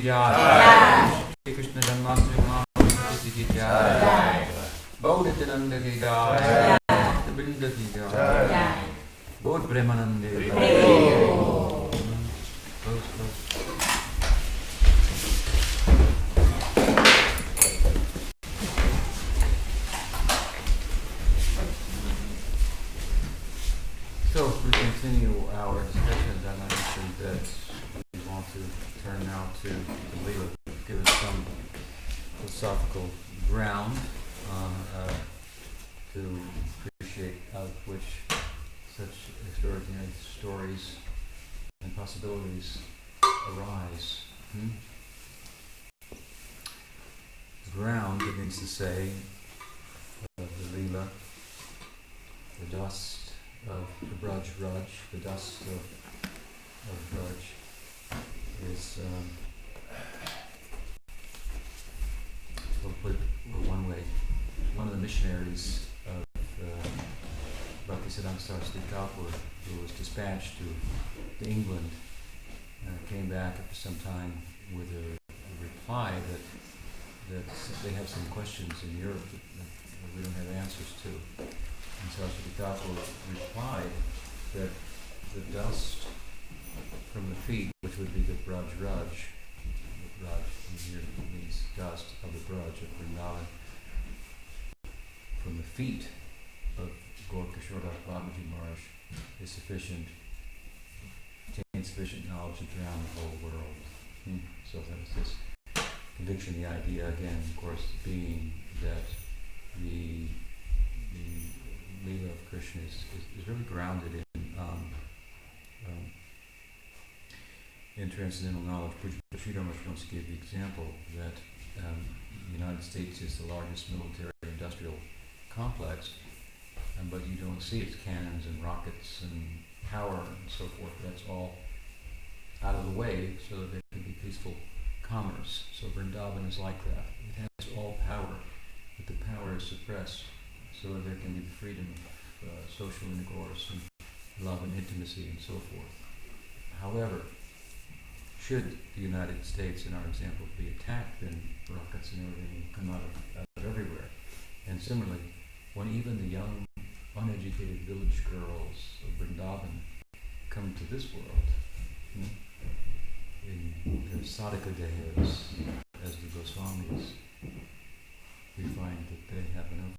ki jai. Shri Krishna Janmāṣṭamī ki jai. Bodhitananda ki jai. Brinda ki jai. Bodh Premanande ki jai. Close. So we continue our discussions, and I mentioned that we want to turn now to the Leela, give us some philosophical ground to appreciate out of which such extraordinary stories and possibilities arise. The ground begins to say the Leela, the dust of the Braj, the dust of Braj is, we'll put it one way, one of the missionaries of Bhaktisiddhanta Saraswati Thakur, who was dispatched to England, came back after some time with a reply that they have some questions in Europe that we don't have answers to. And Saraswati Thakur replied that the dust from the feet, which would be the Braj, the Braj here means dust of the Braj of Vrindavan, from the feet of Gaur Kishoredas Babaji Maharaj is sufficient, contains sufficient knowledge to drown the whole world. So that was this conviction, the idea again, of course, being that the Leela of Krishna is really grounded in transcendental knowledge. Sri Ramakrishna wants to give the example that the United States is the largest military industrial complex, but you don't see its cannons and rockets and power and so forth. That's all out of the way so that there can be peaceful commerce. So Vrindavan is like that. It has all power, but the power is suppressed so that there can be freedom of social intercourse and love and intimacy and so forth. However, should the United States, in our example, be attacked, then rockets and everything will come out of everywhere. And similarly, when even the young, uneducated village girls of Vrindavan come to this world, in their sadhaka dehas, as the Goswamis, we find that they have enough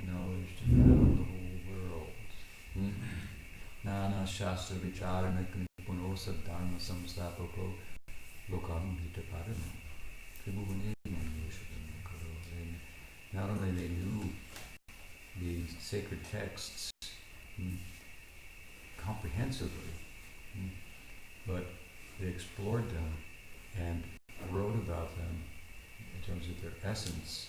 knowledge to drown the whole world. Nana Shastra Vicharana Puno Saddharma Samstapako Lokam Hitaparana. Not only they knew the sacred texts comprehensively, but they explored them and wrote about them in terms of their essence,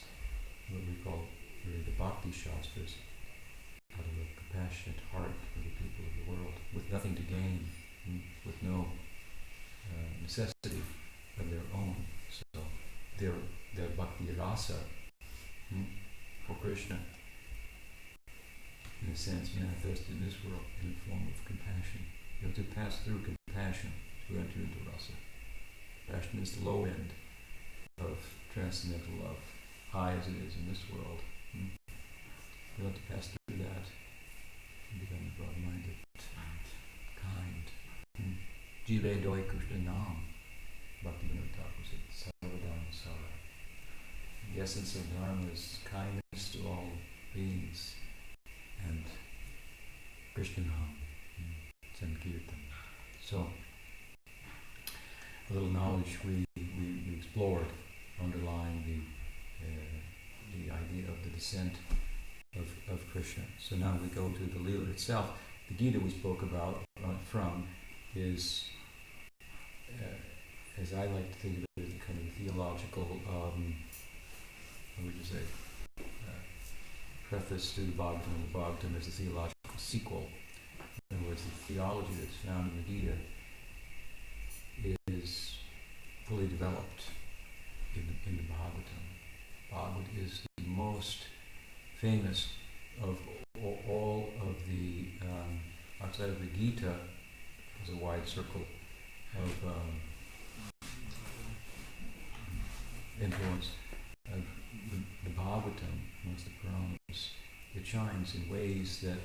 what we call really the Bhakti Shastras, out of a compassionate heart for the people of the world, with nothing to gain, with no necessity of their own. So their Bhakti Rasa for Krishna, in a sense, manifested in this world in the form of compassion. You have to pass through compassion to enter into rasa. Compassion is the low end of transcendental love, high as it is in this world. You have to pass through that and become broad-minded and kind. Jive doi Krishna nam, Bhaktivinoda Thakur said, Sarvadharma Sara. The essence of Dharma is kindness to all beings, and Krishna nam, Sankirtan. So, a little knowledge we explored underlying the idea of the descent of Krishna. So now we go to the Leela itself. The Gita we spoke about from is, as I like to think of it, as a kind of theological, what would you say, preface to the Bhagavatam. The Bhagavatam is a theological sequel. In other words, the theology that's found in the Gita is fully developed in the Bhagavatam. Bhagavad is the most famous of all of the, outside of the Gita, there's a wide circle of influence of the Bhagavatam amongst the Puranas, it shines in ways that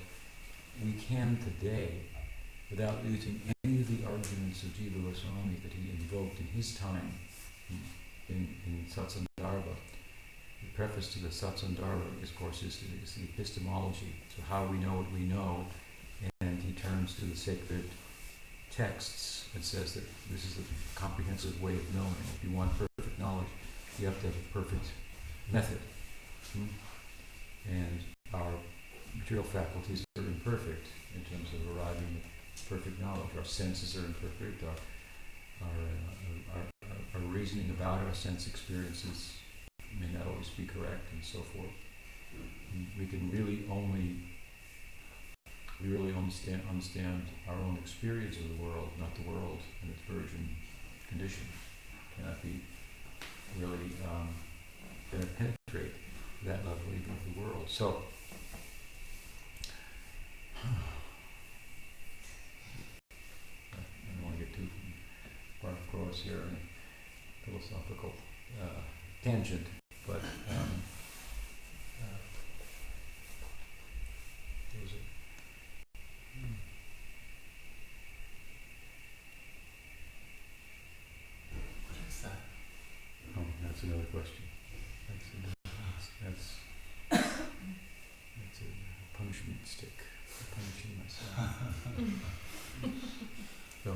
we can today, without using any of the arguments of Jiva Goswami that he invoked in his time in Satsandarbha. The preface to the Satsandarbha, of course, is the epistemology, so how we know what we know, and he turns to the sacred texts and says that this is a comprehensive way of knowing. If you want perfect knowledge, you have to have a perfect method. And our material faculties are imperfect in terms of arriving at perfect knowledge. Our senses are imperfect. Our reasoning about our sense experiences may not always be correct, and so forth. And we can really only understand our own experience of the world, not the world in its virgin condition. Cannot be really going to penetrate that level even of the world. So, I don't want to get too far across here in a philosophical tangent, but those are. Oh, that's another question. That's a punishment stick. I'm punishing myself. So,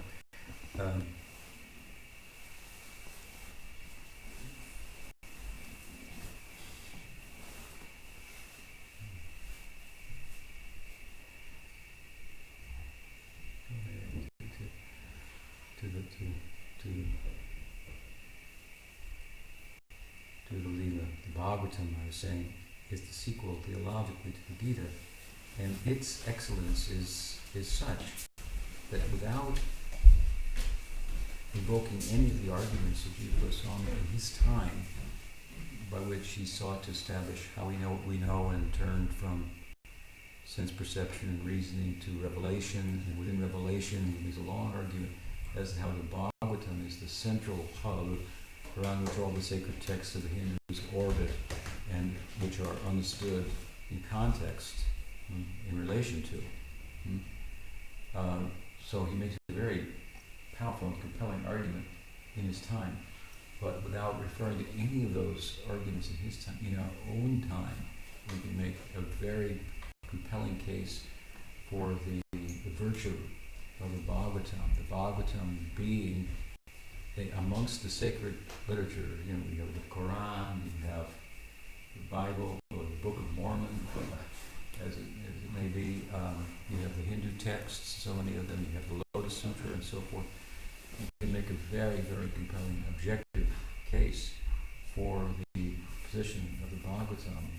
to the Leela, the Bhagavatam, I was saying, is the sequel theologically to the Gita, and its excellence is such that without invoking any of the arguments of Jiva Goswami in his time, by which he sought to establish how we know what we know and turned from sense perception and reasoning to revelation, and within revelation there's a long argument as to how the Bhagavatam is the central hub around which all the sacred texts of the Hindus orbit, and which are understood in context, in relation to. So he makes a very powerful and compelling argument in his time, but without referring to any of those arguments in his time, in our own time, we can make a very compelling case for the virtue of the Bhagavatam. The Bhagavatam being amongst the sacred literature, you have the Quran, you have the Bible, or the Book of Mormon, as it may be, you have the Hindu texts, so many of them, you have the Lotus Sutra and so forth. You can make a very, very compelling objective case for the position of the Bhagavatam,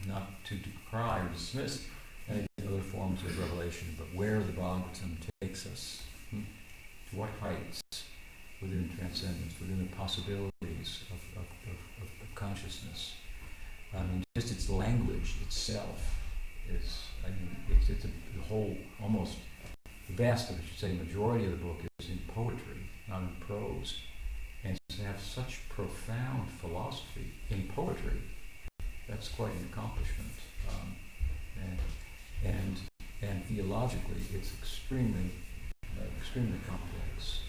not to decry or dismiss any other forms of revelation, but where the Bhagavatam takes us, to what heights within transcendence, within the possibilities of consciousness. Just its language itself is, it's the whole, almost, the vast, I should say, majority of the book is in poetry, not in prose. And to have such profound philosophy in poetry, that's quite an accomplishment. And theologically, it's extremely complex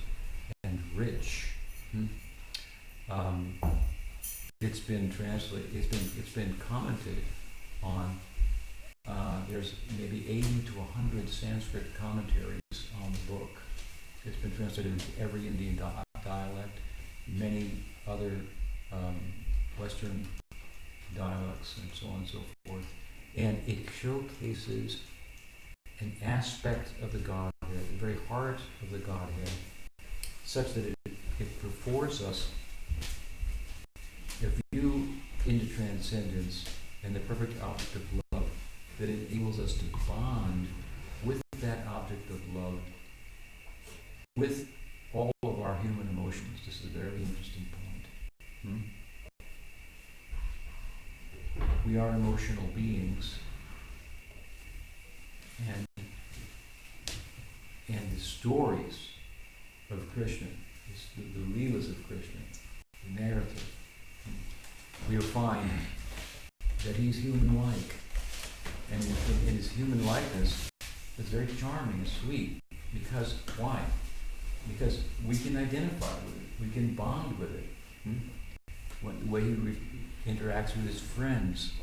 and rich. It's been translated. It's been commented on. There's maybe 80 to 100 Sanskrit commentaries on the book. It's been translated into every Indian dialect, many other Western dialects, and so on and so forth. And it showcases an aspect of the Godhead, the very heart of the Godhead, such that it affords us a view into transcendence and the perfect object of love that enables us to bond with that object of love, with all of our human emotions. This is a very interesting point. We are emotional beings, and the stories of Krishna, the Leelas of Krishna, the narrative, we'll find that he's human-like. And in his human likeness, it's very charming and sweet. Because, why? Because we can identify with it. We can bond with it. The way he interacts with his friends,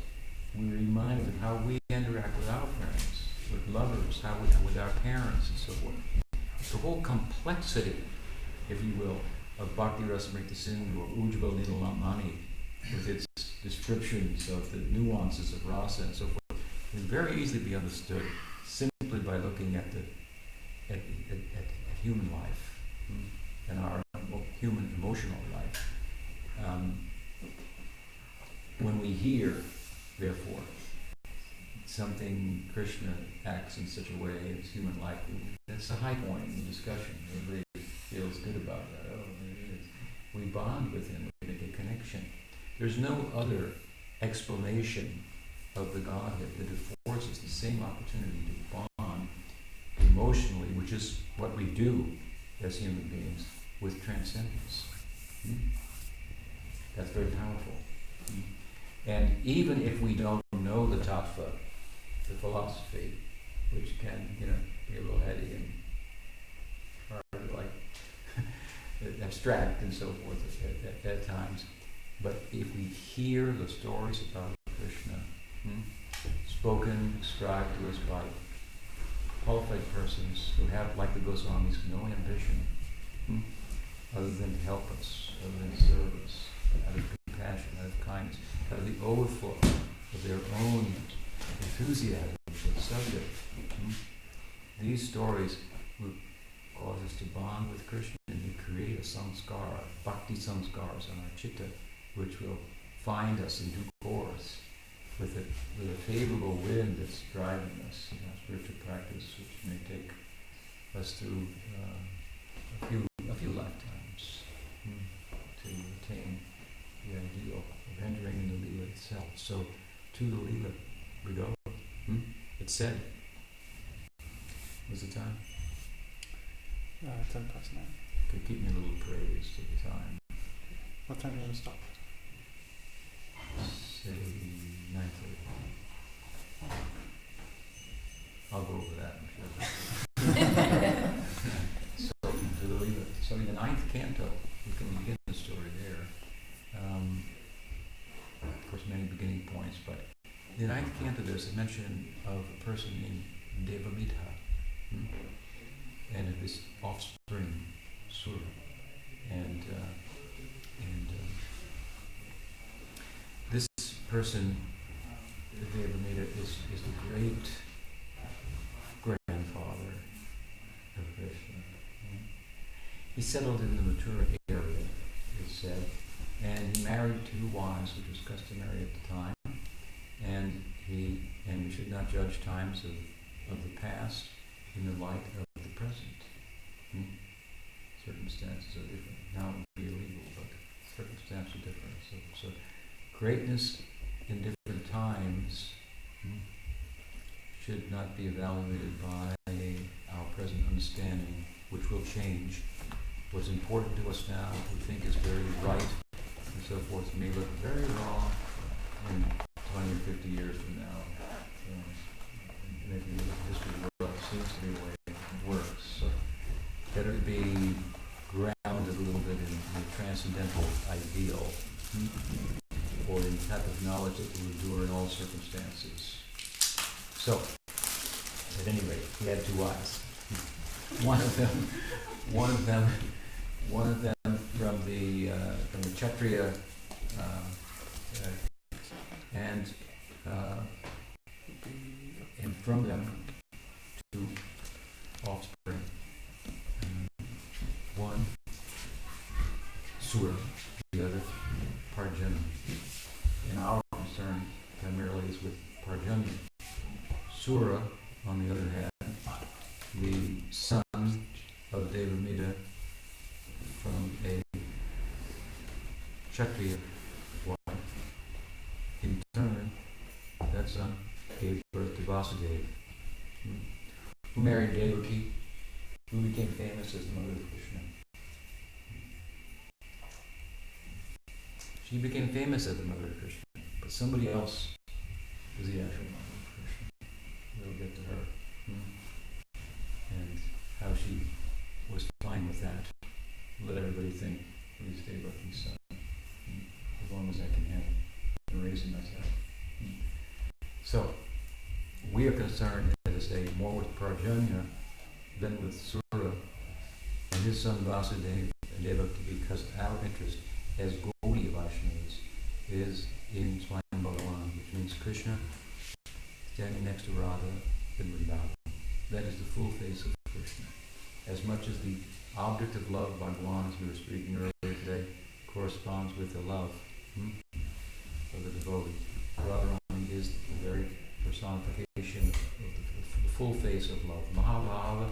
we're reminded of how we interact with our friends, with lovers, how we with our parents, and so forth. The whole complexity, if you will, of Bhakti Rasamrita Sindhu or Ujjvala Nilamani, with its descriptions of the nuances of rasa and so forth, can very easily be understood simply by looking at human life and our human emotional life. When we hear, therefore, something Krishna acts in such a way it's human-like, that's the high point in the discussion. Everybody feels good about that. Oh, there it is. We bond with him, we make a connection. There's no other explanation of the Godhead that affords us the same opportunity to bond emotionally, which is what we do as human beings, with transcendence. That's very powerful. And even if we don't know the tattva, the philosophy, which can, be a little heady and hard, like abstract and so forth at times, but if we hear the stories about Krishna, spoken, described to us by qualified persons who have, like the Goswamis, no ambition other than to help us, other than to serve us, out of compassion, out of kindness, out of the overflow of their own enthusiasm for the subject. These stories will cause us to bond with Krishna and to create a samskara, bhakti samskaras on our chitta, which will find us in due course with a favorable wind that's driving us, spiritual practice, which may take us through a few lifetimes to attain the ideal of entering in the Leela itself. So, to the Leela we go. It's said. What's the time? 10 past 9. Okay, keep me a little praise to the time. What time do you want to stop? Say 9:30. I'll go over that, I'm sure. So, to the Leela. So in the 9th canto, we can begin the story there. Of course, many beginning points, but in the 9th canto there's a mention of a person named Devamidha, and of his offspring, Sura. And this person, Devamidha, is the great grandfather of Krishna. He settled in the Mathura area, it's said, and he married 2 wives, which was customary at the time. And we should not judge times of the past in the light of the present. Circumstances are different. Now it would be illegal, but circumstances are different. So greatness in different times should not be evaluated by our present understanding, which will change. What's important to us now, we think is very right, and so forth, may look very wrong in 20 or 50 years from now. And if you look at history of the world, it seems to be the way it works. So better to be grounded a little bit in the transcendental ideal, or in the type of knowledge that will endure in all circumstances. So, at any rate, he had 2 wives. One of them from the Kshatriya, and from them 2 offspring. One Sura, the other Parjanya. And our concern primarily is with Parjanya. Sura, on the other hand, the son of Devamidha from a Kshatriya wife. In turn, that son gave birth to Vasudeva, who married Devaki, who became famous as the mother of Krishna. She became famous as the mother of Krishna, but somebody else was the actual mother of Krishna. We'll get to her. And how she was fine with that. Let everybody think, please stay with me, son. As long as I can have it. I'm raising myself. So, we are concerned, as I say, more with Prajanya than with Sura and his son Vasudeva and Devaki, because our interest as Gaudiya Vaishnavas is in Swami Bhagavan, which means Krishna standing next to Radha in Vrindavan. That is the full face of Krishna. As much as the object of love, Bhagavan, as we were speaking earlier today, corresponds with the love of the devotee. Radharani is the very personification of the full face of love. Mahabhava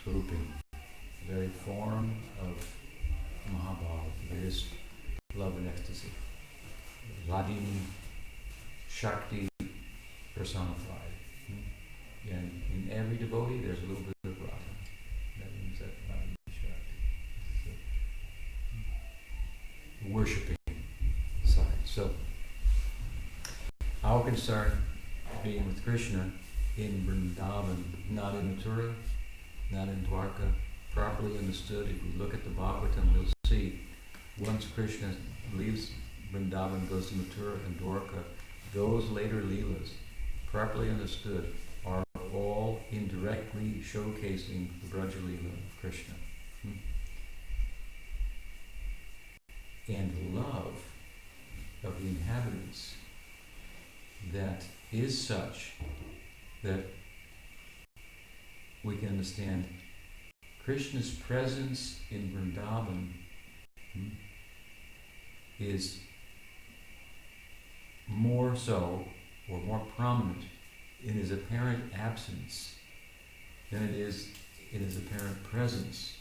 Swarupi, the very form of Mahabhava, the greatest love and ecstasy. Vladini, Shakti personified. And in every devotee, there's a little bit of Radha. That means that Vladini Shakti. The worshipping side. So, our concern being with Krishna in Vrindavan, not in Mathura, not in Dwarka, properly understood. If we look at the Bhagavatam, we'll see once Krishna leaves Vrindavan, goes to Mathura and Dwarka, those later Leelas, properly understood, are all indirectly showcasing the Braja Leela of Krishna. And the love of the inhabitants that is such that we can understand Krishna's presence in Vrindavan is more so or more prominent in his apparent absence than it is in his apparent presence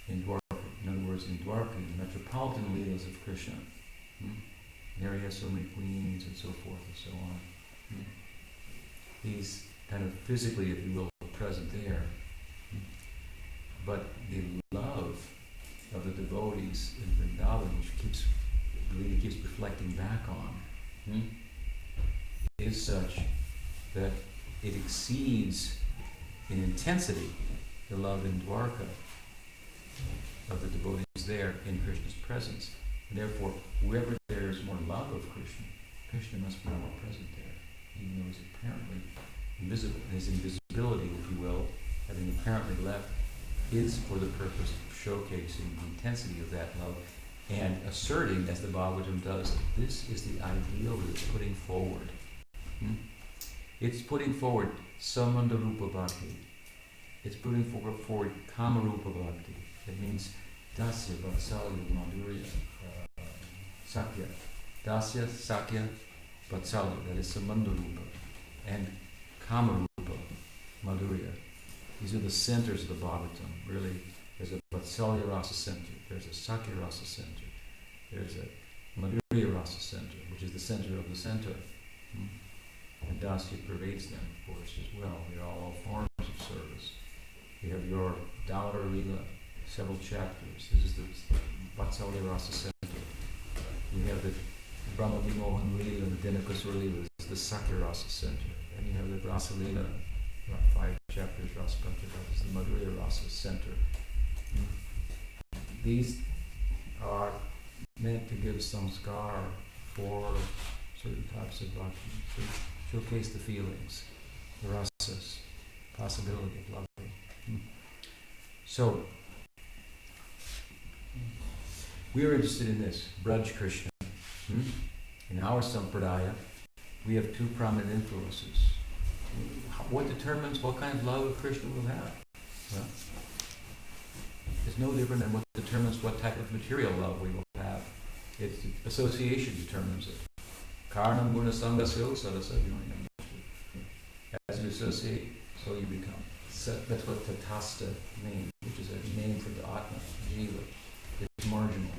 in Dwarka. In other words, in Dwarka, in the metropolitan leelas of Krishna. There he has so many queens and so forth and so on. He's kind of physically, if you will, present there. But the love of the devotees in Vrindavan, which really keeps reflecting back on, is such that it exceeds in intensity the love in Dwarka of the devotees there in Krishna's presence. And therefore, wherever there is more love of Krishna, Krishna must be more present there, even though he's apparently invisible. His invisibility, if you will, having apparently left, is for the purpose of showcasing the intensity of that love and asserting, as the Bhagavatam does, that this is the ideal that it's putting forward. It's putting forward Samanda Rupa Bhakti. It's putting forward Kama Rupa Bhakti. That means Dasya, Vatsalya, Madhurya, Sakya. Dasya, Sakya, Vatsalya, that is Samanda Rupa. And Kama Rupa, Madhurya. These are the centers of the Bhagavatam. Really, there's a Vatsalya Rasa center, there's a Sakya Rasa center, there's a Madhurya Rasa center, which is the center of the center. And Dasya pervades them, of course, as well. They're all forms of service. You have your Damodar Leela, several chapters. This is the Vatsalya Rasa center. You have the Brahma Vimohan Leela and the Dinakasura Leela. This is the Sakya Rasa center. And you have the Rasa Leela, 5 chapters, Rasa Panchadhara. This is the Madhurya Rasa center. These are meant to give samskar for certain types of bhakti, to showcase the feelings, the rasas, possibility of loving. So, we are interested in this, Braj Krishna. In our Sampradaya, we have 2 prominent influences. What determines what kind of love of Krishna we'll have? Well, it's no different than what determines what type of material love we will have. It's association determines it. Karnam guna sangasyo sarasabhyonam. As you associate, so you become. So that's what tatasta means, which is a name for the Atma, Jiva. It's marginal.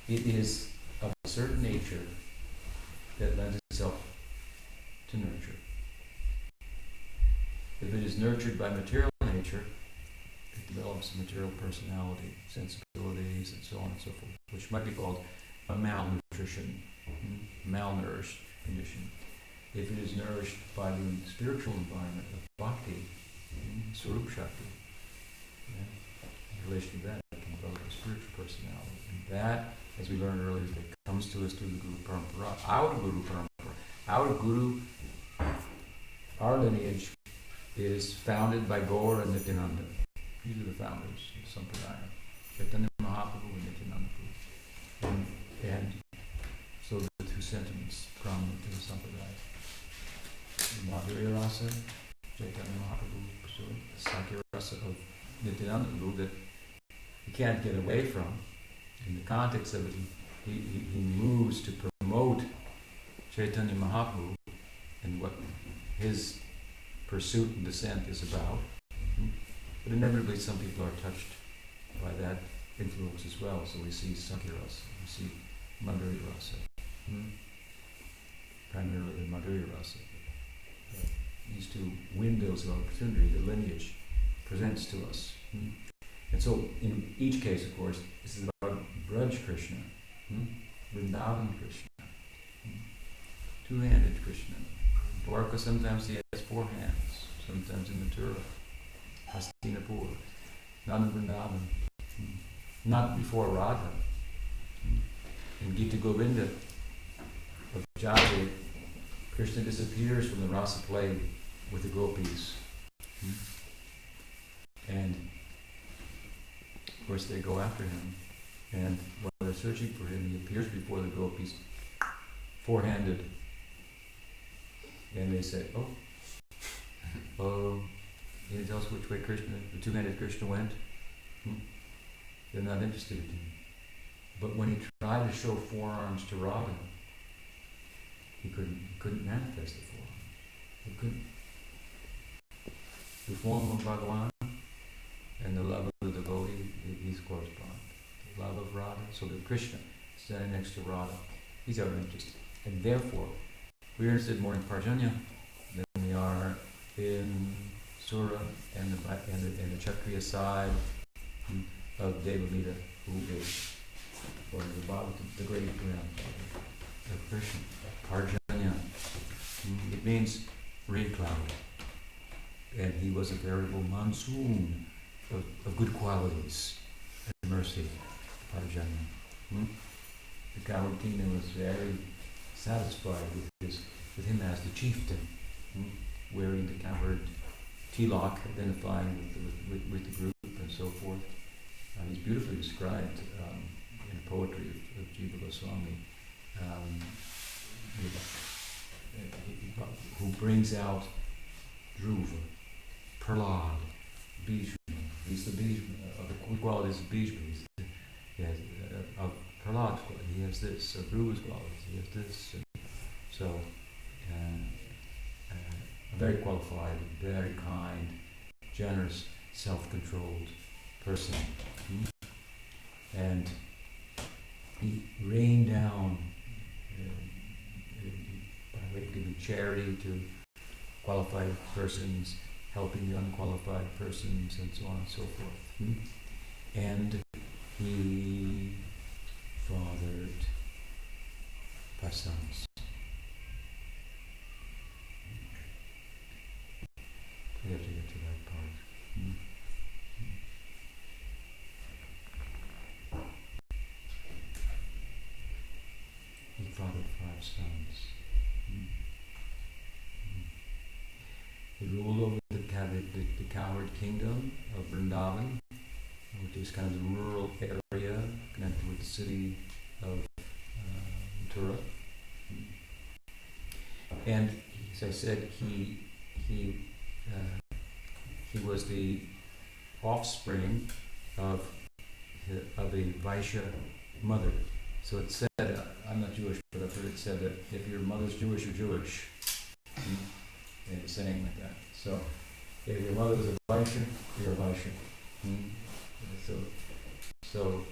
It is of a certain nature that lends itself to nurture. If it is nurtured by material nature, it develops a material personality, sensibilities, and so on and so forth, which might be called malnutrition, malnourished condition. If it is nourished by the spiritual environment of bhakti, Swarup Shakti, in relation to that, it can develop a spiritual personality. And that, as we learned earlier, that comes to us through the Guru Parampara. Our Guru Parampara, our Guru, our lineage is founded by Gaura and Nityananda. These are the founders of Sampradaya. Chaitanya Mahaprabhu and Nityananda Prabhu. And so the two sentiments prominent in the Sampradaya. Madhurya Rasa, Chaitanya Mahaprabhu pursuing the Sakya Rasa of Nityananda Prabhu that he can't get away from. In the context of it, he moves to promote Chaitanya Mahaprabhu and what his pursuit and descent is about. But inevitably some people are touched by that influence as well. So we see Sakya Rasa, we see Madhurya Rasa, primarily the Madhurya Rasa. These two windows of opportunity, the lineage presents to us. And so in each case, of course, this is about Braj Krishna, Vrindavan Krishna, two-handed Krishna. Dwarka, sometimes he has four hands, sometimes in Mathura, Hastinapur, not in Vrindavan, not before Radha. In Gita Govinda of Jadaved, Krishna disappears from the rasa play with the gopis. And of course they go after him, and while they're searching for him, he appears before the gopis, four-handed, and they say, can you tell us which way Krishna, the two-handed Krishna went? They're not interested in him. But when he tried to show forearms to Radha, he couldn't manifest the forearms. He couldn't. The form of Bhagavan and the love of the devotee, these correspond. The love of Radha, so that Krishna standing next to Radha, these are interested. And therefore, we're interested more in Parjanya than we are in Sura and the Kshatriya side of Devamita, who is, or the great grandfather of Krishna. Parjanya. It means rain cloud. And he was a veritable monsoon of good qualities and mercy. Parjanya. The Kaur kingdom was very satisfied with him as the chieftain, wearing the covered tilak, identifying with the group and so forth. He's beautifully described in the poetry of Jiva Goswami, who brings out Dhruva, Prahlad, Bhishma. He's the Bhishma, of the good qualities of Bhishma. He has of Prahlad's qualities, he has this, of Dhruva's qualities, he has this. And so, a very qualified, very kind, generous, self-controlled person. And he rained down by way of giving charity to qualified persons, helping the unqualified persons, and so on and so forth. And he fathered 5 sons. We have to get to that part. He fathered 5 sons. He ruled over the cowherd kingdom of Vrindavan, which is kind of the rural area connected with the city of Mathura. And as I said, he was the offspring of a Vaishya mother. So it said, I'm not Jewish, but I've heard it said that if your mother's Jewish, you're Jewish. And it's saying like that. So if your mother was a Vaishya, you're a Vaishya. So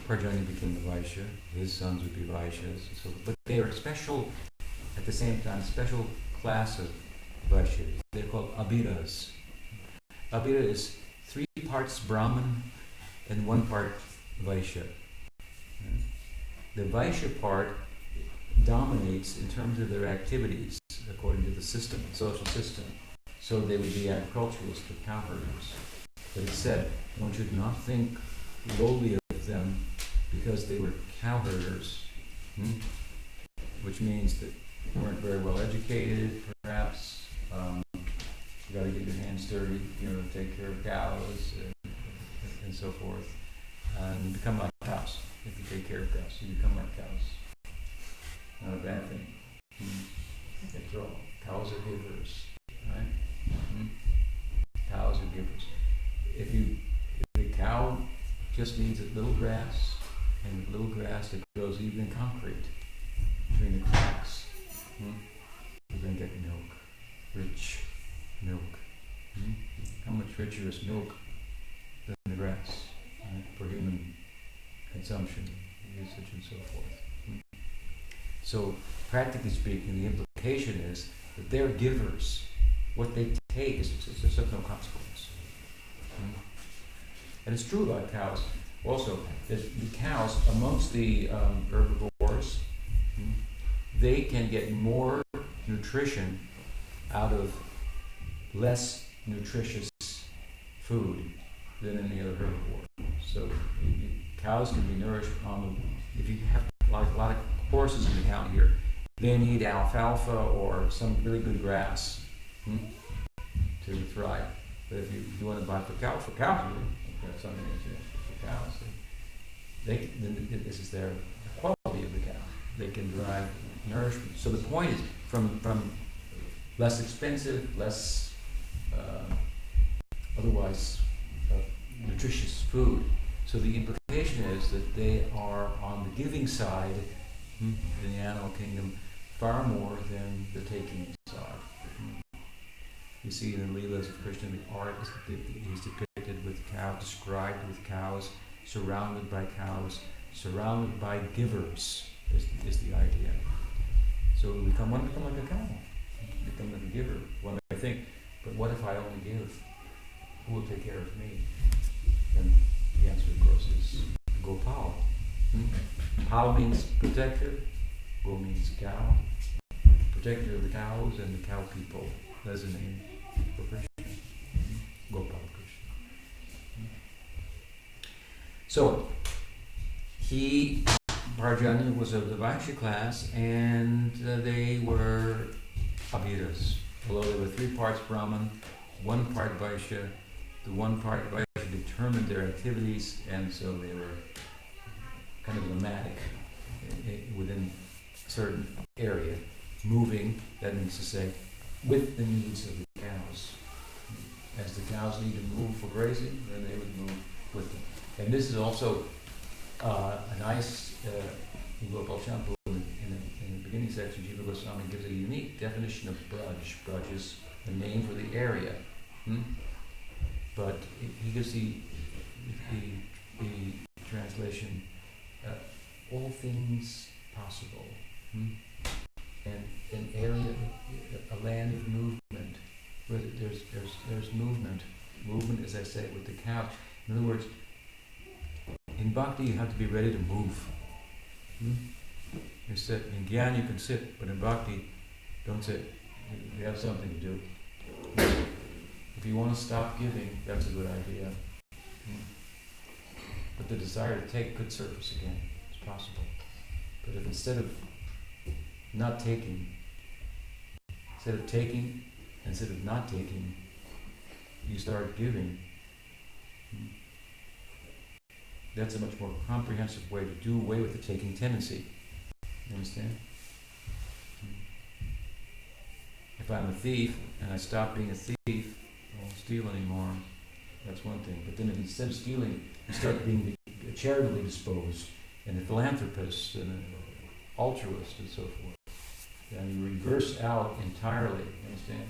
Parjanya became the Vaishya, his sons would be Vaishyas. So, but they are special, at the same time, special class of Vaishyas. They're called Abhiras. Abhira is 3 parts Brahman and 1 part Vaishya. The Vaishya part dominates in terms of their activities according to the system, social system. So they would be agriculturalists or cowherders. But it said one should not think lowly of them because they were cowherders, which means that they weren't very well educated, perhaps. You got to get your hands dirty, to take care of cows and so forth. And you become like cows. If you take care of cows, you become like cows. Not a bad thing. After all, cows are givers, right? Cows are givers. If the cow just needs a little grass, and little grass that grows even in concrete, between the cracks, you're going to get milk, rich milk. How much richer is milk than the grass, right, for human consumption, usage, and so forth. So, practically speaking, the implication is that they're givers. What they take is just of no consequence. And it's true about cows also, that the cows, amongst the herbivores, they can get more nutrition out of less nutritious food than any other herbivore. So cows can be nourished if you have a lot of horses in the county here, they need alfalfa or some really good grass to thrive. But if you want to buy for cows, you've got something for cows. This is their quality of the cow. They can derive nourishment. So the point is, from less expensive, less otherwise nutritious food. So the implication is that they are on the giving side in the animal kingdom far more than the taking side. You see in the Leelas of Krishna, the art is depicted with cows, described with cows, surrounded by cows, surrounded by givers is the idea. So we become like a cow, become like a giver. One may think, but what if I only give? Who will take care of me? And the answer, of course, is Gopal. Pal means protector, Go means cow, protector of the cows and the cow people. That's the name for Krishna. Gopal Krishna. So, Bharjanya was of the Vaishya class, and they were Abhiras. Although there were 3 parts Brahman, 1 part Vaishya, the 1 part Vaishya determined their activities, and so they were kind of nomadic within a certain area, moving, that means to say, with the needs of the cows. As the cows need to move for grazing, then they would move with them. And this is also a nice, in Gopal Champu, in the beginning section, Jiva Goswami gives a unique definition of Braj. Braj is the name for the area. But he gives the translation, all things possible. And an area, a land of movement, where there's movement. Movement, as I say, with the cow. In other words, in bhakti you have to be ready to move. You sit. In Gyan you can sit, but in bhakti, don't sit. You have something to do. If you want to stop giving, that's a good idea. But the desire to take could surface again. It's possible. But if instead of not taking, instead of not taking, you start giving, that's a much more comprehensive way to do away with the taking tendency. You understand? If I'm a thief and I stop being a thief, I won't steal anymore, that's one thing. But then if instead of stealing, you start being charitably disposed, and a philanthropist, and an altruist, and so forth, then you reverse out entirely, you understand,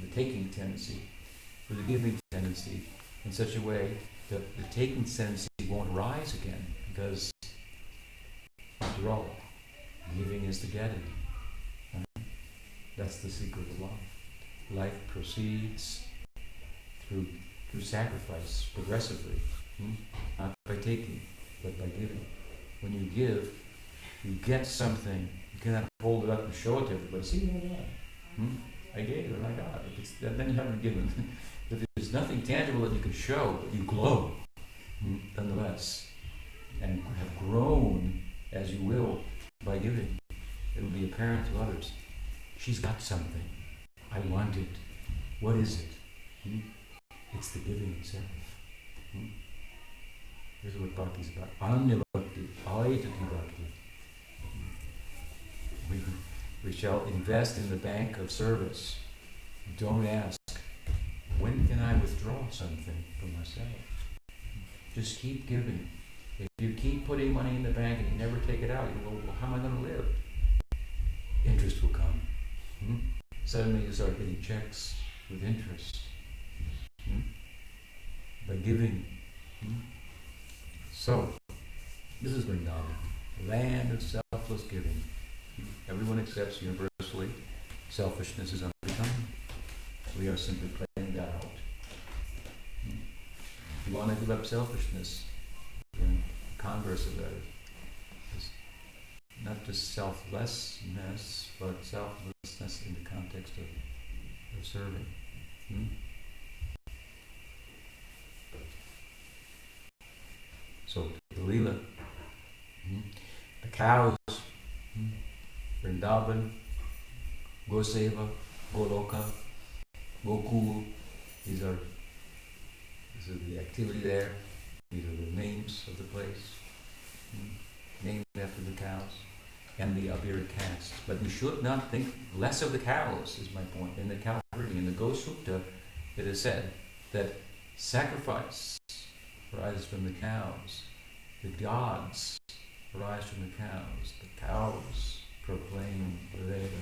the taking tendency for the giving tendency in such a way that the taking tendency won't rise again, because after all, giving is the getting. That's the secret of life. Life proceeds through through sacrifice, progressively. Not by taking, but by giving. When you give, you get something. You cannot hold it up and show it to everybody. See what I got? I gave and I got. Then you haven't given. If there's nothing tangible that you can show, but you glow, nonetheless, and have grown as you will by giving, it will be apparent to others. She's got something. I want it. What is it? It's the giving itself. This is what bhakti is about. Ananya bhakti, aitati bhakti. We shall invest in the bank of service. Don't ask, when can I withdraw something from myself? Just keep giving. If you keep putting money in the bank and you never take it out, you go, well, how am I going to live? Interest will come. Suddenly you start getting checks with interest. By giving. So, this is Vrindavan, land of selfless giving. Everyone accepts universally selfishness is unbecoming. We are simply playing that out. If you want to give up selfishness, the converse of that is not just selflessness, but selflessness in the context of serving. So, the Lila, the cows, Vrindavan, Goseva, Goloka, Gokul, these are the activity there. These are the names of the place, named after the cows, and the Audārya caste. But we should not think less of the cows, is my point. In the cow herding, in the Go Sutta, it is said that sacrifice arises from the cows. The gods arise from the cows. The cows proclaim the Veda.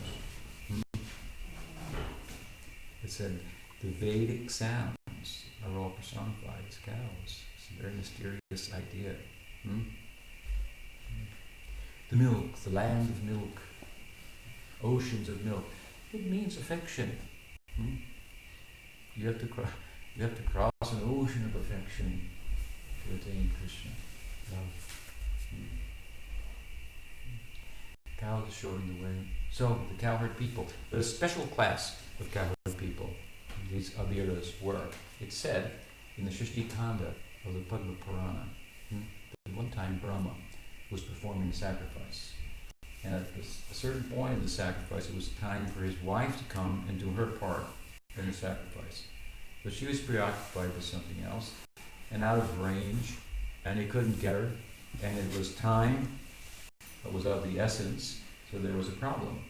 It said the Vedic sounds are all personified as cows. It's a very mysterious idea. The milk, the land of milk, oceans of milk. It means affection. You have to cross an ocean of affection to attain Krishna. Love. Cows showing the way. So the cowherd people, but a special class of cowherd people, these Audāryas were. It's said in the Shishti Kanda of the Padma Purana that one time Brahma was performing sacrifice. And at a certain point in the sacrifice, it was time for his wife to come and do her part in the sacrifice. But she was preoccupied with something else and out of range, and he couldn't get her, and it was time that was of the essence, so there was a problem.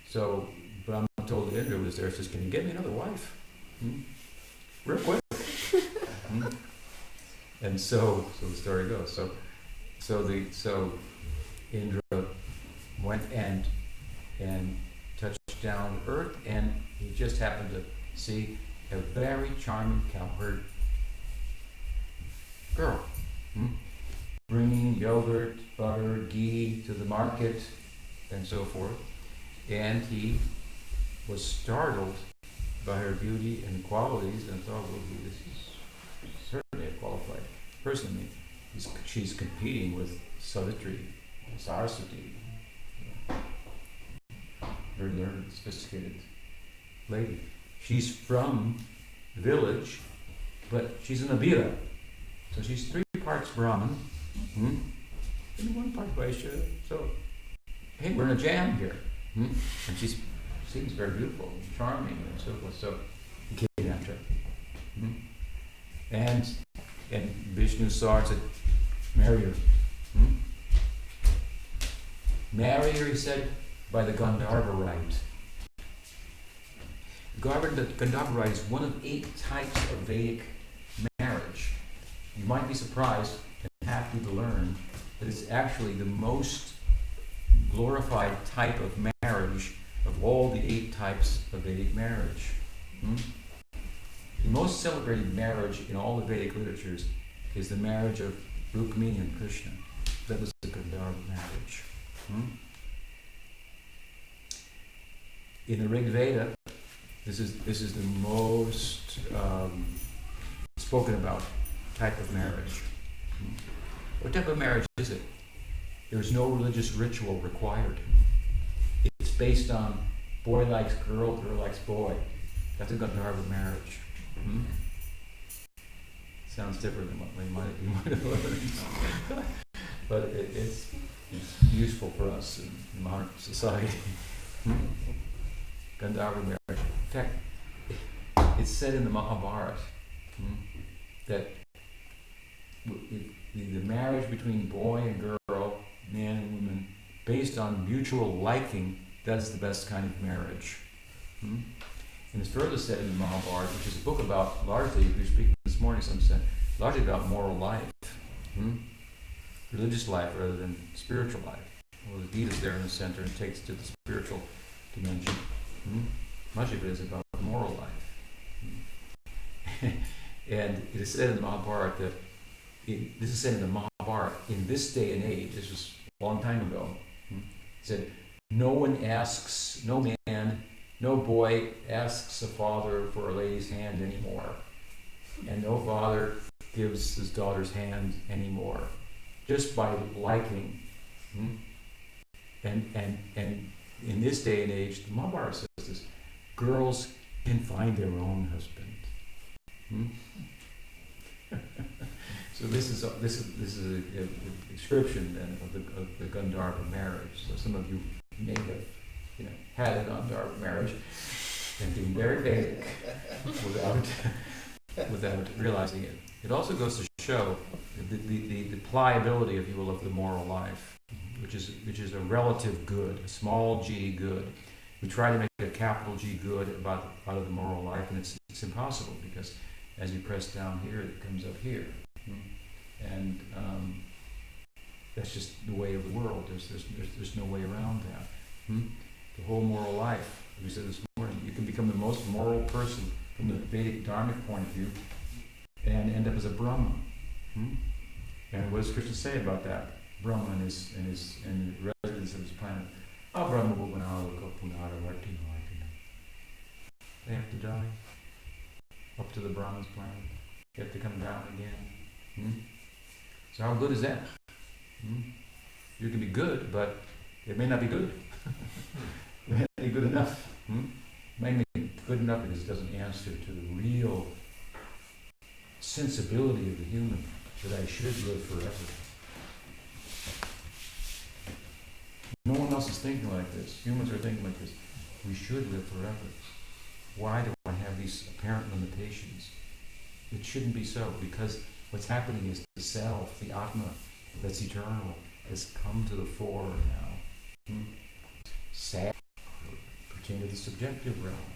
So Brahma told Indra who was there, says, can you get me another wife? Real quick. And so the story goes. So Indra went and touched down on earth, and he just happened to see a very charming cowherd girl, bringing yogurt, butter, ghee to the market, and so forth. And he was startled by her beauty and qualities, and thought, well, this is certainly a qualified person. I mean, she's competing with Savitri, Saraswati, very learned, sophisticated lady. She's from the village, but she's an Abhira. So she's 3 parts Brahmin, and 1 part Vaishya. So, hey, we're in a jam here. And she seems very beautiful and charming and so forth. So he came after her. And Vishnu saw her and said, marry her. Marry her, he said, by the Gandharva rite. The Gandharva rite is one of 8 types of Vedic marriage. You might be surprised and happy to learn that it's actually the most glorified type of marriage of all the 8 types of Vedic marriage. The most celebrated marriage in all the Vedic literatures is the marriage of Rukmini and Krishna. That was the Gandharva marriage. In the Rig Veda, this is the most spoken about type of marriage. What type of marriage is it? There's no religious ritual required. It's based on boy likes girl, girl likes boy. That's a Gandharva marriage. Sounds different than what you might have learned. But it's useful for us in modern society. Gandharva marriage. In fact, it's said in the Mahabharata that the marriage between boy and girl, man and woman, based on mutual liking, that's the best kind of marriage. And it's further said in the Mahabharata, which is a book about, largely, we were speaking this morning, some said, largely about moral life. Religious life rather than spiritual life. Well, the Gita's there in the center and takes to the spiritual dimension. Much of it is about moral life. And it is said in the Mahabharata that, this is said in the Mahabharata, in this day and age, this was a long time ago, it said, no man, no boy asks a father for a lady's hand anymore. And no father gives his daughter's hand anymore. Just by liking. And in this day and age, the Mahabharata says this, girls can find their own husband. So this is a description then of the Gandharva marriage. So some of you may have had a Gandharva marriage and being very Vedic without realizing it. It also goes to show the pliability, if you will, of the moral life, which is a relative good, a small g good. We try to make a capital G good out of the moral life, and it's impossible, because as you press down here, it comes up here, and that's just the way of the world. There's no way around that. The whole moral life, as we said this morning, you can become the most moral person from the Vedic Dharmic point of view, and end up as a Brahman. And what does Krishna say about that? Brahma and the residents of his planet. Brahma Bhuvanaloka Punaravarti. They have to die. Up to the Brahman's planet. They have to come down again. So how good is that? You can be good, but it may not be good. It may not be good enough. It may be good enough because it doesn't answer to the real sensibility of the human, that I should live forever. No one else is thinking like this. Humans are thinking like this. We should live forever. Why do I have these apparent limitations? It shouldn't be so, because what's happening is the self, the Atma, that's eternal, has come to the fore now. Sad, pertain to the subjective realm.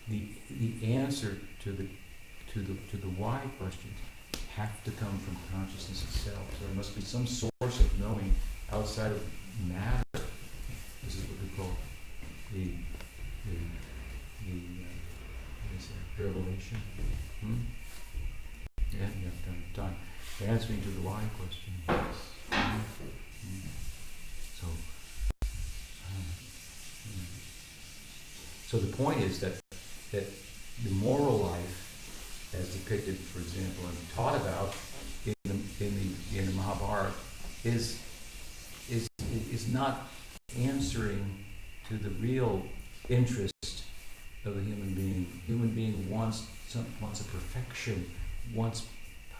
The answer to the why questions have to come from consciousness itself. So there must be some source of knowing outside of matter. This is what we call the revelation. Yeah, you have time. Answering to the why question. Yes. So the point is that the moral life, as depicted, for example, and taught about in the Mahabharata, is not answering to the real interest of the human being. Human being wants a perfection, wants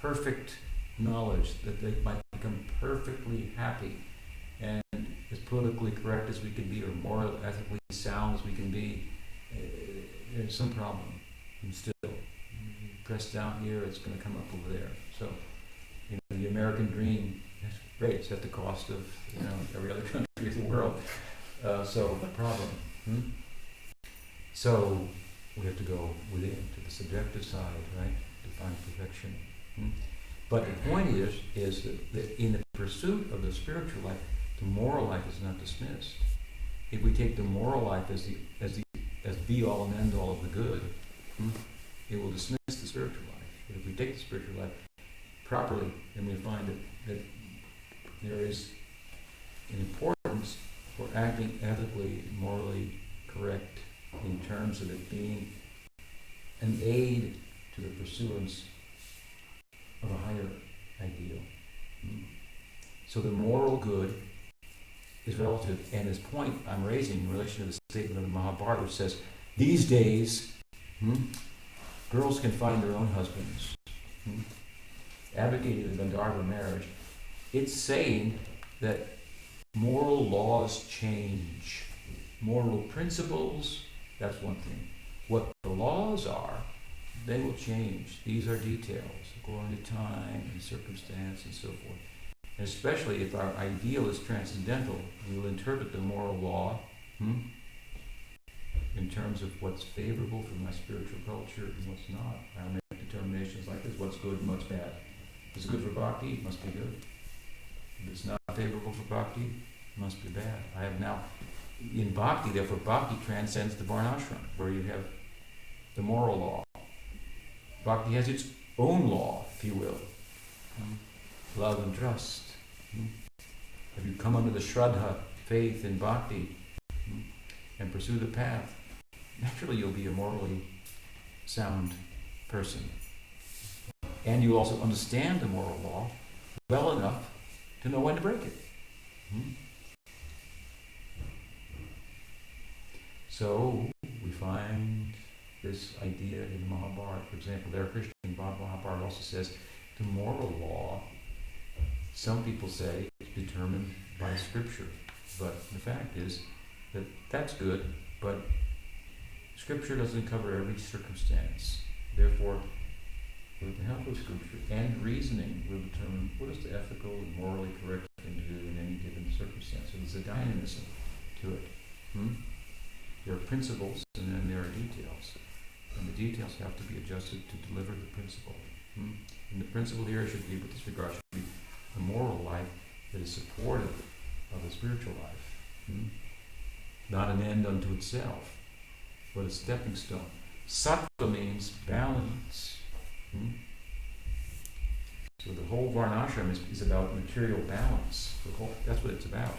perfect knowledge, that they might become perfectly happy and as politically correct as we can be, or morally, ethically sound as we can be. There's some problem. And still, you press down here, it's going to come up over there. So, the American dream, that's great. It's at the cost of every other country in the world. So, the problem. So, we have to go within, to the subjective side, right, to find perfection. But the point is that in the pursuit of the spiritual life, the moral life is not dismissed. If we take the moral life as the be all and end all of the good, it will dismiss the spiritual life. But if we take the spiritual life properly, then we find that there is an importance for acting ethically, morally correct, in terms of it being an aid to the pursuance of a higher ideal. So the moral good is relative, and this point I'm raising in relation to the statement of the Mahabharata, which says, these days, girls can find their own husbands. Advocating the Gandharva marriage, it's saying that moral laws change. Moral principles, that's one thing. What the laws are, they will change. These are details according to time and circumstance and so forth. And especially if our ideal is transcendental, we will interpret the moral law in terms of what's favorable for my spiritual culture and what's not. I'll make determinations like this: what's good and what's bad. If it's good for bhakti, it must be good. If it's not favorable for bhakti, it must be bad. I have now, in bhakti, therefore, bhakti transcends the varnashram, where you have the moral law. Bhakti has its own law, if you will. Love and trust. If you come under the shraddha, faith in bhakti, and pursue the path, naturally you'll be a morally sound person. And you also understand the moral law well enough to know when to break it. So we find this idea in Mahabharata. For example, there Krishna in Mahabharata also says the moral law, some people say, is determined by scripture. But the fact is that that's good, but scripture doesn't cover every circumstance. Therefore, with the help of scripture and reasoning, we'll determine what is the ethical and morally correct thing to do in any given circumstance. So there's a dynamism to it. There are principles and then there are details. And the details have to be adjusted to deliver the principle. And the principle here should be, with this regard, should be a moral life that is supportive of a spiritual life. Not an end unto itself, but a stepping stone. Sattva means balance. So the whole varnashram is about material balance. That's what it's about.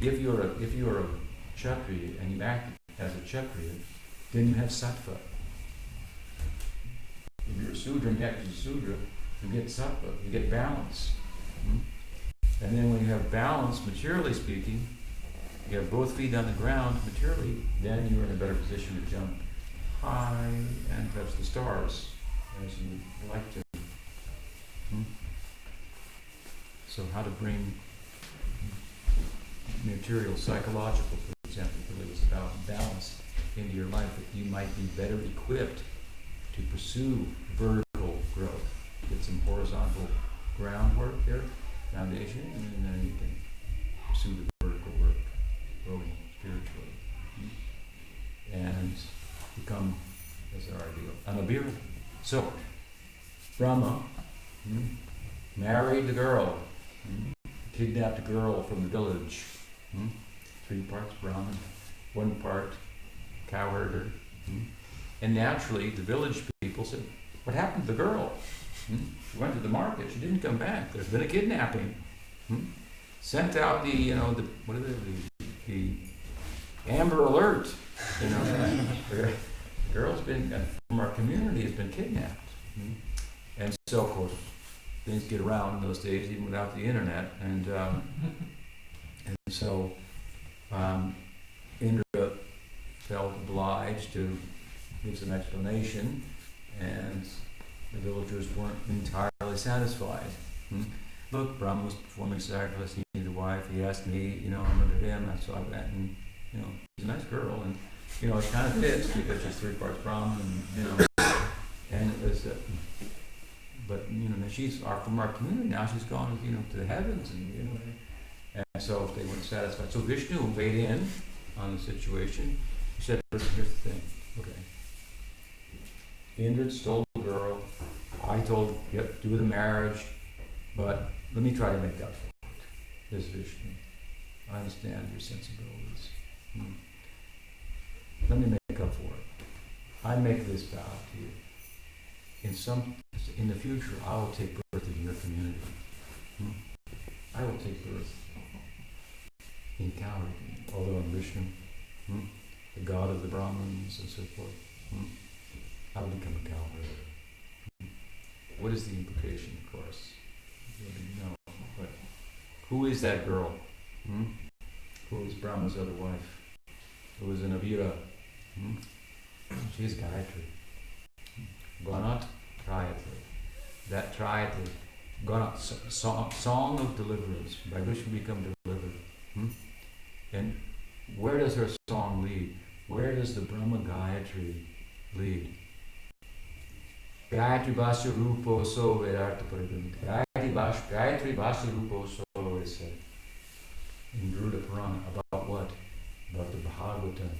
If you're a kshatriya and you act as a kshatriya, then you have sattva. If you're a sudra and you act as a sudra, you get sattva, you get balance. And then when you have balance, materially speaking, you have both feet on the ground materially, then you're in a better position to jump high and touch the stars as you would like to. So how to bring material, psychological, for example, really was about balance into your life, that you might be better equipped to pursue vertical growth. Get some horizontal groundwork there, foundation, and then you can pursue the vertical work, growing spiritually, and become, as our ideal, anabhira. So, Brahma married the girl, kidnapped a girl from the village. 3 parts Brahmin, 1 part cowherder. And naturally, the village people said, "What happened to the girl? She went to the market. She didn't come back. There's been a kidnapping." Sent out the Amber Alert. The girl's been from our community has been kidnapped. And so, of course, things get around in those days, even without the internet. And so Indra felt obliged to give some explanation, and the villagers weren't entirely satisfied. Look, Brahma was performing sacrifice, he needed a wife, he asked me, I'm under him, I saw that, and, she's a nice girl, and, it kind of fits because she's 3 parts Brahman, and it was, but, she's from our community now, she's gone, to the heavens, and so if they weren't satisfied. So Vishnu weighed in on the situation. He said, listen, here's the thing, okay. Indra stole the girl, I told, do the marriage, but let me try to make up for it. There's Vishnu. I understand your sensibilities. Let me make up for it. I make this vow to you. In the future, I will take birth in your community. I will take birth in Kauri, although I'm Vishnu, the god of the Brahmins and so forth. how to become a cowherd. What is the implication, of course? You already know. But who is that girl? Who is Brahma's other wife? Who is an Avira? She is Gayatri. Ganat Trayatri. That Trayatri. Ganat, song of deliverance, by which we become delivered. And where does her song lead? Where does the Brahma Gayatri lead? Gayatri Vasya Rupo So Vedārtha Paribhūta. Gayatri Vasya Rupo So is said in Garuda Purana. About what? About the Bhagavatam.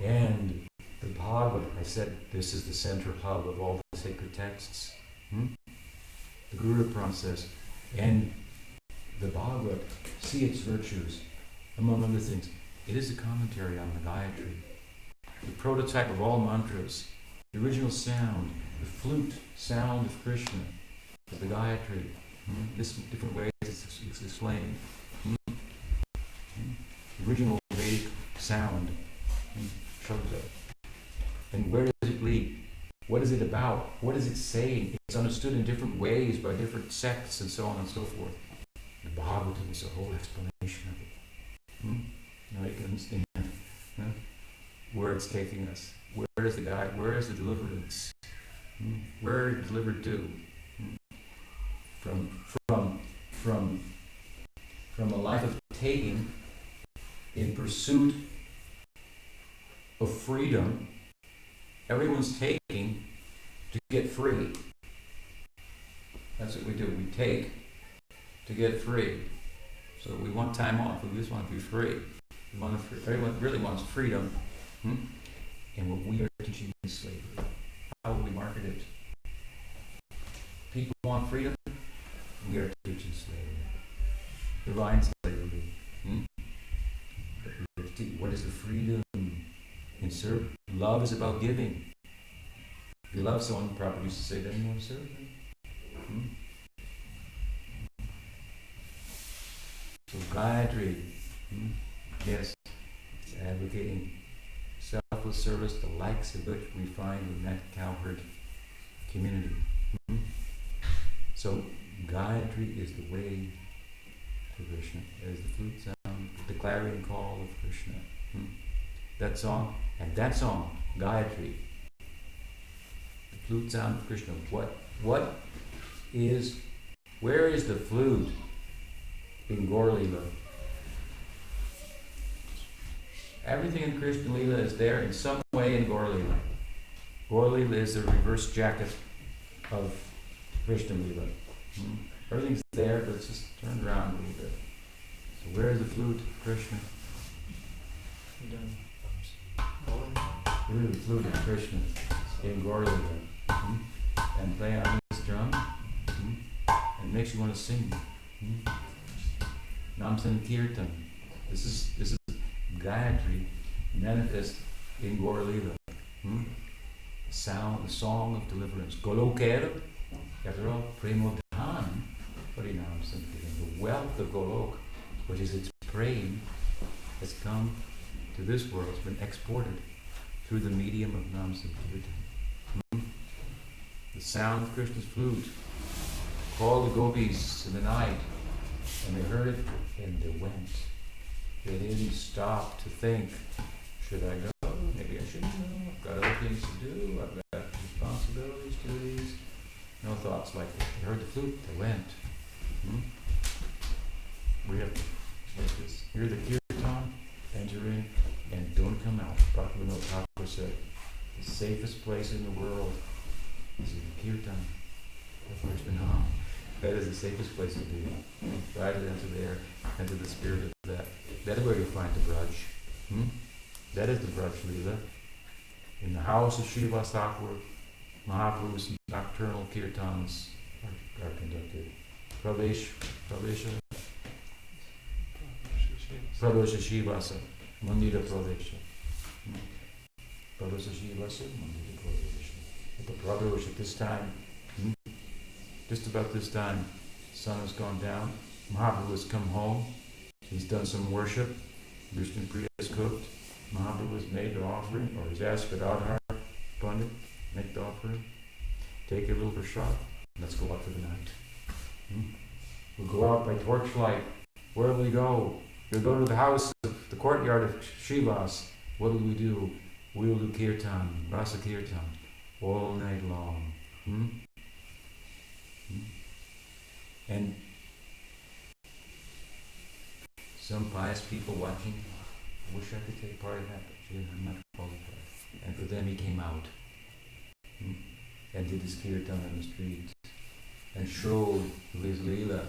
And the Bhagavad, I said this is the central hub of all the sacred texts. The Garuda Purana says, and the Bhagavad, see its virtues, among other things. It is a commentary on the Gayatri, the prototype of all mantras, the original sound, the flute sound of Krishna, of the Gayatri. This different ways it's explained. The original Vedic sound, Shabda. And where does it lead? What is it about? What is it saying? It's understood in different ways by different sects and so on and so forth. The Bhagavatam is a whole explanation of it. Now you can understand where it's taking us. Where is the guide? Where is the deliverance? Where are you delivered to? From a life of taking in pursuit of freedom. Everyone's taking to get free. That's what we do. We take to get free. So we want time off. We just want to be free. Everyone really wants freedom. And what we are teaching is slavery. How will we market it? People want freedom. We are teaching slavery. Divine slavery. What is the freedom? Love is about giving. If you love someone, the Prabhupada used to say, then you want to serve them. So Gayatri, yes, it's advocating selfless service, the likes of which we find in that cowherd community. So Gayatri is the way to Krishna, as the flute sound, the clarion call of Krishna. That song, Gayatri, the flute sound of Krishna. Where is the flute in Gaur Lila? Everything in Krishna Lila is there in some way in Gaur Lila. Gaur Lila is the reverse jacket of Krishna Lila. Everything's there, but it's just turned around a little bit. So where is the flute of Krishna? Where is the flute of Krishna in Gaur Lila? And play on this drum. And it makes you want to sing. Nam Sankirtan. This is Gayatri manifest in Gaur Lila. The song of deliverance. Golokera, after all, Premodhan, Parinam Sankirtan. The wealth of Golok, which is its prem, has come to this world, has been exported through the medium of Nam Sankirtan. The sound of Krishna's flute called the gopis in the night, and they heard it and they went. They didn't stop to think, should I go? Maybe I shouldn't go. I've got other things to do. I've got responsibilities, duties. No thoughts like that. They heard the flute, they went. We have to like this. Hear the kirtan, enter in, and don't come out. Bhaktivinoda Thakur said, the safest place in the world is in the kirtan of Krishna. That is the safest place to be. Right into there, into the spirit of that. That is where you'll find the Braj. That is the Braj Leela. In the house of Srivas Thakur, Mahaprabhu's nocturnal kirtans are conducted. Pravesha Shivasa, Mandira Pravesha. Pravesha Shivasa, Mandira Pravesha. At the Prabhupada at this time, just about this time, the sun has gone down. Mahaprabhu has come home. He's done some worship. Vishnu Priya has cooked. Mahaprabhu has made the offering, or he's asked for Audārya Pandit. make the offering, take a little prasad, let's go out for the night. We'll go out by torchlight. Where will we go? We'll go to the house of the courtyard of Srivas. What will we do? We'll do kirtan, rasa kirtan, all night long. And some pious people watching, I wish I could take part in that, but I'm not qualified. And for them he came out and did his kirtan on the streets and showed his leela,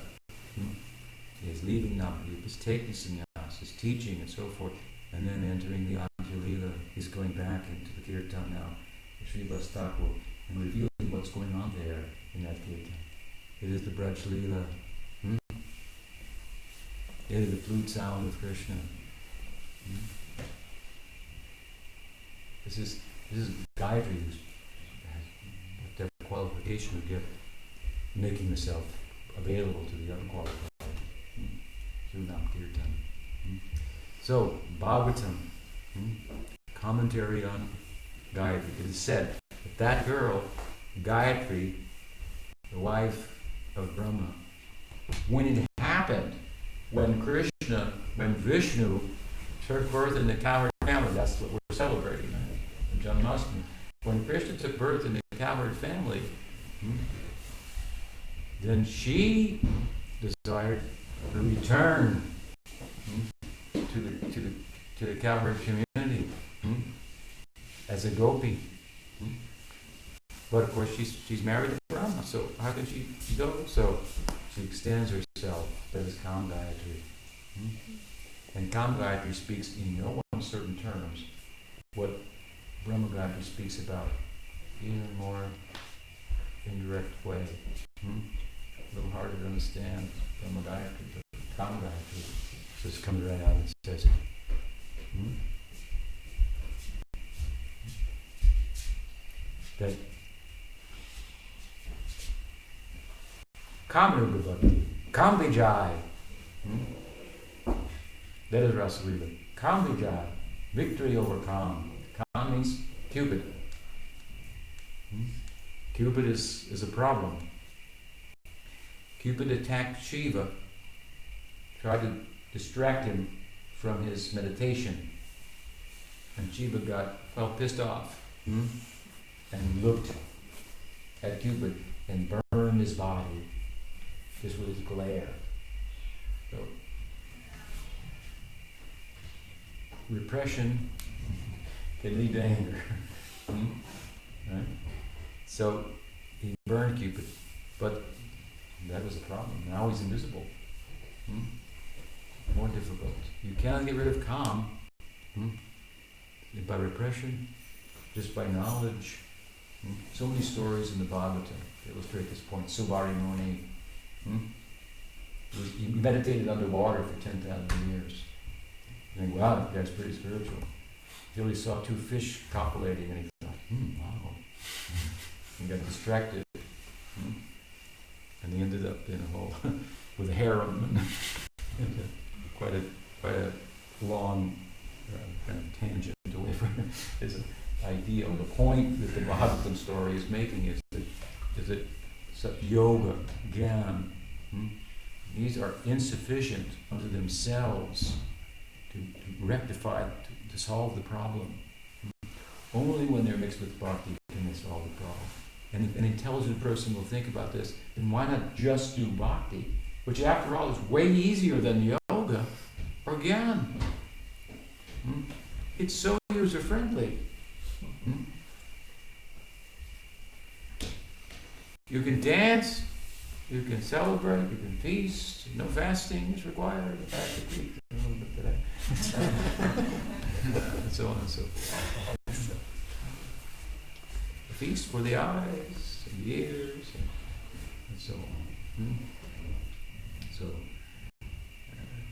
his leaving Navadvip, his taking sannyas, his teaching and so forth, and then entering the Antya Leela. He's going back into the kirtan now, Srivas Thakur, and revealing what's going on there in that kirtan. It is the Braj Leela. It is the flute sound of Krishna. This is Gayatri, who's whatever qualification we get, making herself available to the unqualified. Sunam Kirtan. So, Bhagavatam, commentary on Gayatri. It is said that girl, Gayatri, the wife of Brahma, when it happened, when Vishnu took birth in the cowherd family, that's what we're celebrating, right? Janmāṣṭamī. When Krishna took birth in the cowherd family, then she desired to return to the cowherd community as a gopi. But of course she's married to Brahma, so how can she go? So she extends herself. That is Kam Gayatri. And Kam Gayatri speaks in no uncertain terms what Brahma Gayatri speaks about in a more indirect way. A little harder to understand Brahma Gayatri, but Kam Gayatri just comes right out and says it. That Kamruga Bhakti, Kam Vijay. That is Rasa Leela. Kam Vijay, victory over Kam. Kam means Cupid. Cupid is a problem. Cupid attacked Shiva, tried to distract him from his meditation. And Shiva felt pissed off and looked at Cupid and burned his body just with his glare. So, repression can lead to anger. Right? So he burned Cupid, but that was a problem. Now he's invisible. More difficult. You cannot get rid of Kam by repression, just by knowledge. So many stories in the Bhagavatam to illustrate this point. Subari Muni, he meditated underwater for 10,000 years. You think, wow, that guy's pretty spiritual. Until he saw two fish copulating and he thought, wow. He got distracted. And he ended up in a hole with a harem. Quite a long kind of tangent away from his ideal. The point that the Bhagavatam story is making is that yoga, jnana, these are insufficient unto themselves to rectify, to solve the problem. Only when they're mixed with bhakti can they solve the problem. And if an intelligent person will think about this, then why not just do bhakti, which after all is way easier than yoga or jnana. It's so user-friendly. You can dance, you can celebrate, you can feast, no fasting is required. In fact, I eat a little bit today. And so on and so forth. A feast for the eyes and the ears and so on.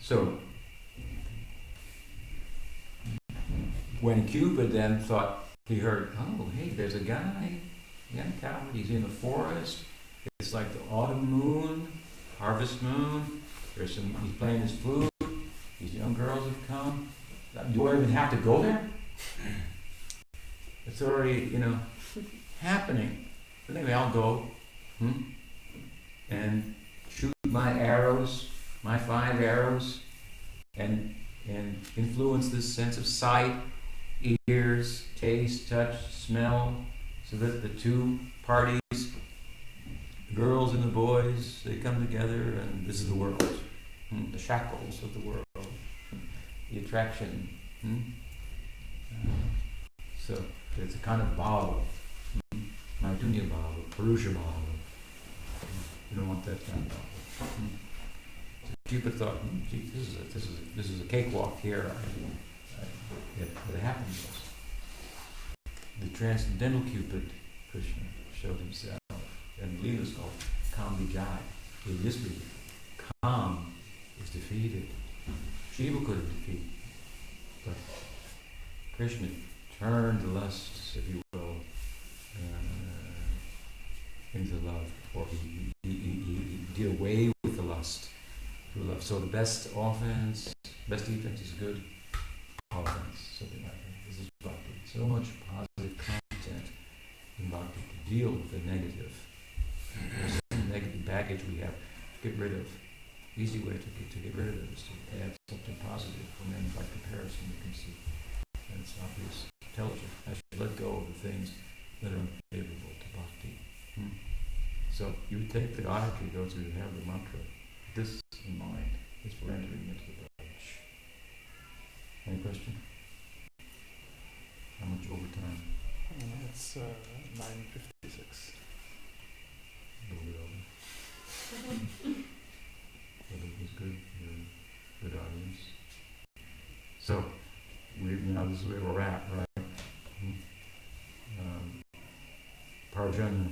So when Cupid then thought, he heard, oh, hey, there's a guy, young coward, he's in the forest, it's like the autumn moon, harvest moon, he's playing his flute, these young girls have come, do I even have to go there? It's already, happening. But anyway, I'll go and shoot my arrows, my 5 arrows, and influence this sense of sight, ears, taste, touch, smell, so that the two parties, the girls and the boys, they come together, and this is the world, the shackles of the world, the attraction. So it's a kind of bhava, Maitunya bhava, Purusha bhava. You don't want that kind of bhava. So Cupid thought, gee, this is a cakewalk here. What happened was the transcendental Cupid, Krishna, showed himself, and Leela is called Kam Vijay. In this Leela, Kam is defeated. Shiva could have defeated, but Krishna turned the lust, if you will, into love, or he did away with the lust through love. So the best defense is good offense, something like that. This is bhakti. So much positive content in bhakti to deal with the negative. There's some negative baggage we have to get rid of. Easy way to get rid of it is to add something positive, and then by comparison you can see that it's obvious, intelligent. I should let go of the things that are unfavorable to bhakti. So you take the Gayatri, those who have the mantra, this in mind is for entering into the branch. Any question? How much overtime? It's 9:56. A little bit over. But it was good. Good audience. So this is where we're at, right? Parjanya,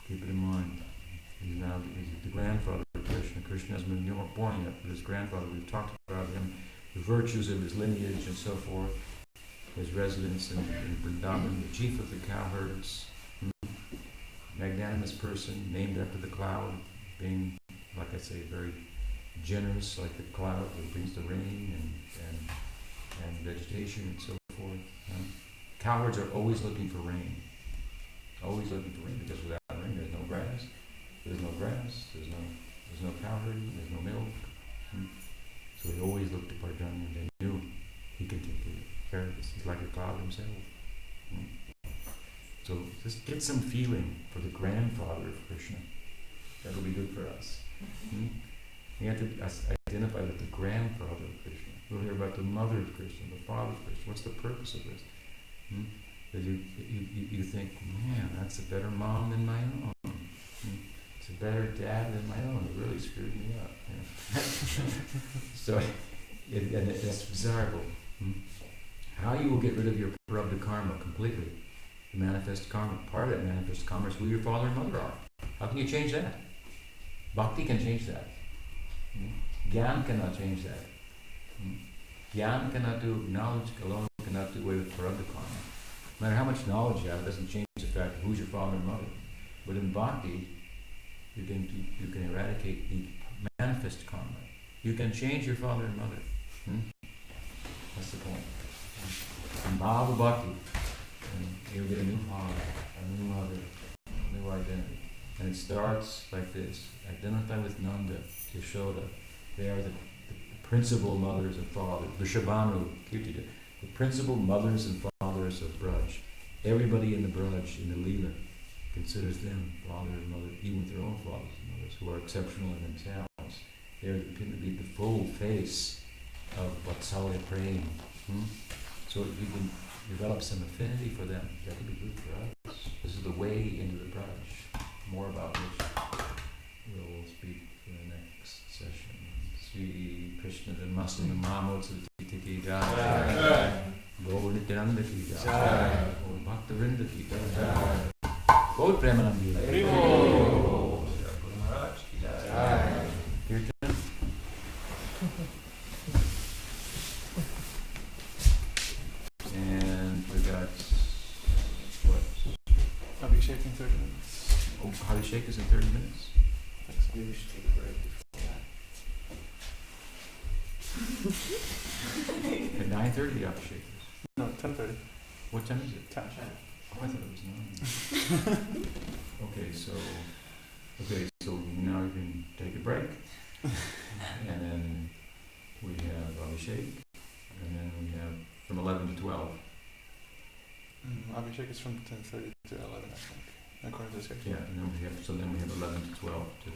keep it in mind. He's the grandfather of Krishna. Krishna hasn't been born yet, but his grandfather, we've talked about him, the virtues of his lineage and so forth, his residence in Vrindavan, the chief of the cowherds, magnanimous person, named after the cloud, being, like I say, very generous, like the cloud that brings the rain and vegetation and so forth. Cowherds are always looking for rain. Always looking for rain, because without rain there's no grass. There's no cow herding, there's no milk. So they always looked at Parjanya, and they knew he could take care of this. He's like a cloud himself. So just get some feeling for the grandfather of Krishna. That'll be good for us. You have to identify with the grandfather of Krishna. We'll hear about the mother of Krishna, the father of Krishna. What's the purpose of this? Because you think, man, that's a better mom than my own. It's a better dad than my own. It really screwed me up. So, that's desirable. How you will get rid of your prarabdha karma completely, the manifest karma. Part of that manifest karma is who your father and mother are. How can you change that? Bhakti can change that. Gyan cannot change that. Gyan cannot do, knowledge alone cannot do away with prarabdha karma. No matter how much knowledge you have, it doesn't change the fact of who's your father and mother. But in bhakti, you can eradicate the manifest karma. You can change your father and mother. That's the point. In bhava bhakti, you'll get a new father, a new mother, a new identity. And it starts like this. Identify with Nanda, Yashoda. They are the principal mothers and fathers. Vrishabhanu, Kirtida. The principal mothers and fathers of Braj. Everybody in the Braj, in the Leela, considers them father and mother, even with their own fathers and mothers, who are exceptional in themselves. They're the full face of Vatsalya Prem. So if you can develop some affinity for them, that would be good for us. This is the way into the Braj, more about which we'll speak in the next session. Sri Krishna Janmāṣṭamī Mahāmotsava ki jai. Gaur Nityananda ki jai. Gaur Bhakta Vrinda ki jai. Gaur Premanandi. Guru Maharaj ki jai. Kirtan. And we got what? Abhishek in 30 minutes. Oh, Abhishek is in 30 minutes. Thanks. Maybe we should take a break before that. At 9:30 Abhishek is. No, 10:30. What time is it? 10. Oh, I thought it was 9. Okay, so now you can take a break. And then we have Abhishek. And then we have from 11 to 12. Abhishek is from 10:30 to 11, I think, according to the schedule. Yeah, and then we have 11 to 12 to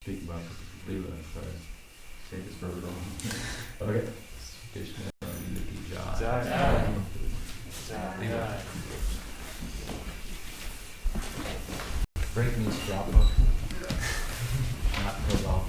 speak about the Leela and try to say this further on. Okay. Krishna, Niti, Jai. Jai. Jai. Break means drop off, not close off.